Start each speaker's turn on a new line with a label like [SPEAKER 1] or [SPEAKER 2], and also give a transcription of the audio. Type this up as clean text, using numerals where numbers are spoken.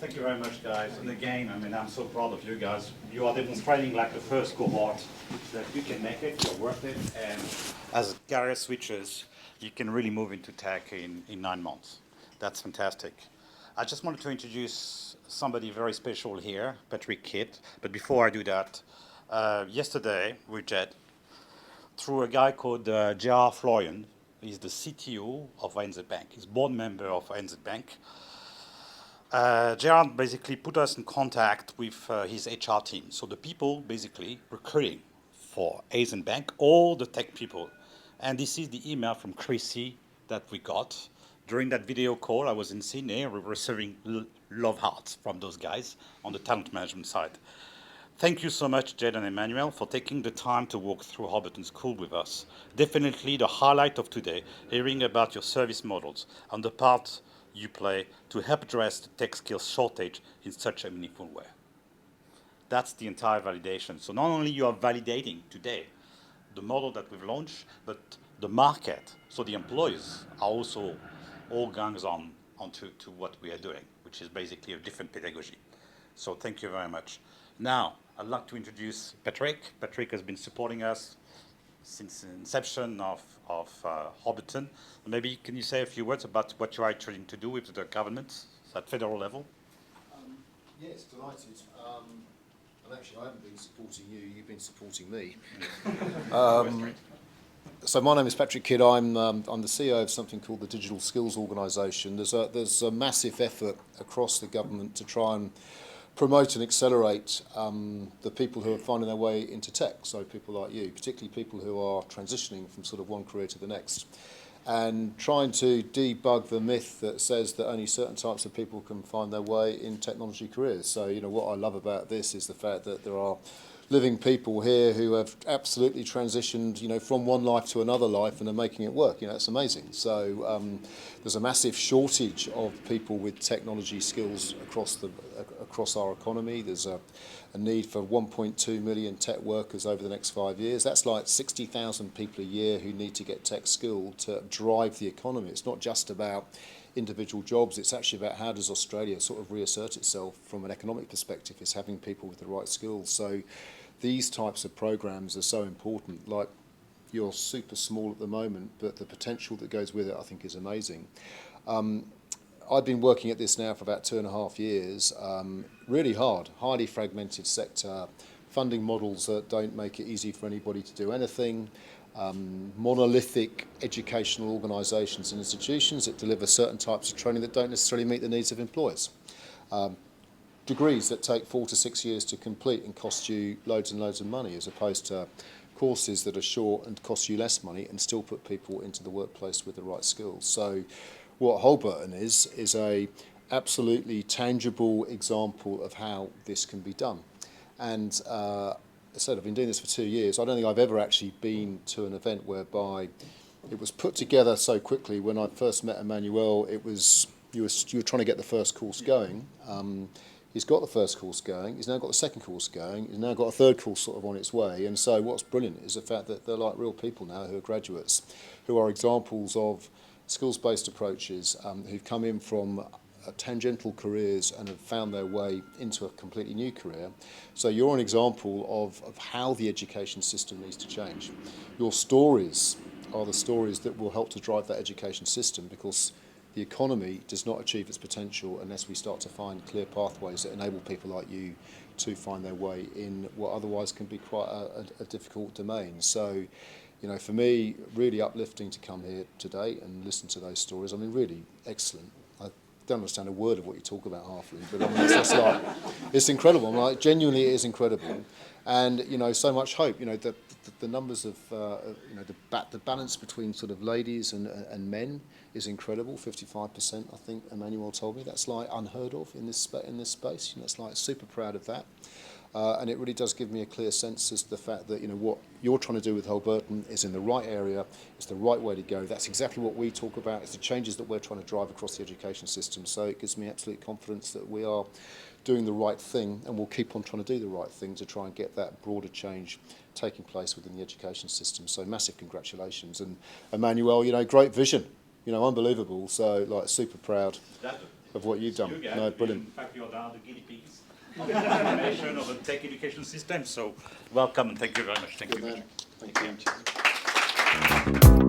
[SPEAKER 1] Thank you very much, guys. And again, I mean, I'm so proud of you guys. You are demonstrating like the first cohort that you can make it, you're worth it, and as career switches, you can really move into tech in 9 months. That's fantastic. I just wanted to introduce somebody very special here, Patrick Kidd. But before I do that, yesterday we jet through a guy called Gerard Florian. He's the CTO of ANZ Bank. He's board member of ANZ Bank. Gerard basically put us in contact with his HR team. So the people basically recruiting for ANZ Bank, all the tech people. And this is the email from Chrissy that we got. During that video call, I was in Sydney, we were receiving love hearts from those guys on the talent management side. Thank you so much, Jed and Emmanuel, for taking the time to walk through Holberton School with us. Definitely the highlight of today, hearing about your service models and the part you play to help address the tech skills shortage in such a meaningful way. That's the entire validation. So not only you are validating today the model that we've launched, but the market, so the employees are also all guns onto what we are doing, which is basically a different pedagogy. So thank you very much. Now, I'd like to introduce Patrick. Patrick has been supporting us since the inception of Holberton. Maybe can you say a few words about what you are trying to do with the government at federal level?
[SPEAKER 2] Yes, delighted. And actually, I haven't been supporting you, you've been supporting me. So my name is Patrick Kidd. I'm the CEO of something called the Digital Skills Organisation. There's a massive effort across the government to try and promote and accelerate the people who are finding their way into tech, so people like you, particularly people who are transitioning from sort of one career to the next, and trying to debug the myth that says that only certain types of people can find their way in technology careers. So, you know, what I love about this is the fact that there are living people here who have absolutely transitioned, you know, from one life to another life and are making it work. You know, it's amazing. So there's a massive shortage of people with technology skills across our economy. There's a need for 1.2 million tech workers over the next 5 years. That's like 60,000 people a year who need to get tech skilled to drive the economy. It's not just about individual jobs, it's actually about how does Australia sort of reassert itself from an economic perspective. It's having people with the right skills. So these types of programs are so important. Like, you're super small at the moment, but the potential that goes with it I think is amazing. I've been working at this now for about 2.5 years, really hard, highly fragmented sector, funding models that don't make it easy for anybody to do anything, monolithic educational organisations and institutions that deliver certain types of training that don't necessarily meet the needs of employers. Degrees that take 4 to 6 years to complete and cost you loads and loads of money, as opposed to courses that are short and cost you less money and still put people into the workplace with the right skills. So what Holberton is a absolutely tangible example of how this can be done. And I said I've been doing this for 2 years. I don't think I've ever actually been to an event whereby it was put together so quickly. When I first met Emmanuel, it was you were trying to get the first course going. He's got the first course going. He's now got the second course going. He's now got a third course sort of on its way. And so what's brilliant is the fact that they're like real people now who are graduates, who are examples of skills-based approaches, who've come in from tangential careers and have found their way into a completely new career. So you're an example of how the education system needs to change. Your stories are the stories that will help to drive that education system, because the economy does not achieve its potential unless we start to find clear pathways that enable people like you to find their way in what otherwise can be quite a difficult domain. So, you know, for me, really uplifting to come here today and listen to those stories. I mean, really excellent. I don't understand a word of what you talk about halfly, but I mean, it's just like, it's incredible. I'm like, genuinely, it is incredible. And, you know, so much hope. You know, the numbers of, you know, the balance between sort of ladies and men is incredible. 55%, I think Emmanuel told me. That's like unheard of in this space. You know, it's like super proud of that. And it really does give me a clear sense as to the fact that, you know, what you're trying to do with Holberton is in the right area, it's the right way to go. That's exactly what we talk about. It's the changes that we're trying to drive across the education system. So it gives me absolute confidence that we are doing the right thing, and we'll keep on trying to do the right thing to try and get that broader change taking place within the education system. So massive congratulations. And Emmanuel, you know, great vision, you know, unbelievable. So, like, super proud. of what you've done.
[SPEAKER 1] You guys,
[SPEAKER 2] No, brilliant.
[SPEAKER 1] in fact, you're now the guinea pigs of the transformation of the tech education system. So welcome and thank you very much. Thank you.
[SPEAKER 2] Thank you.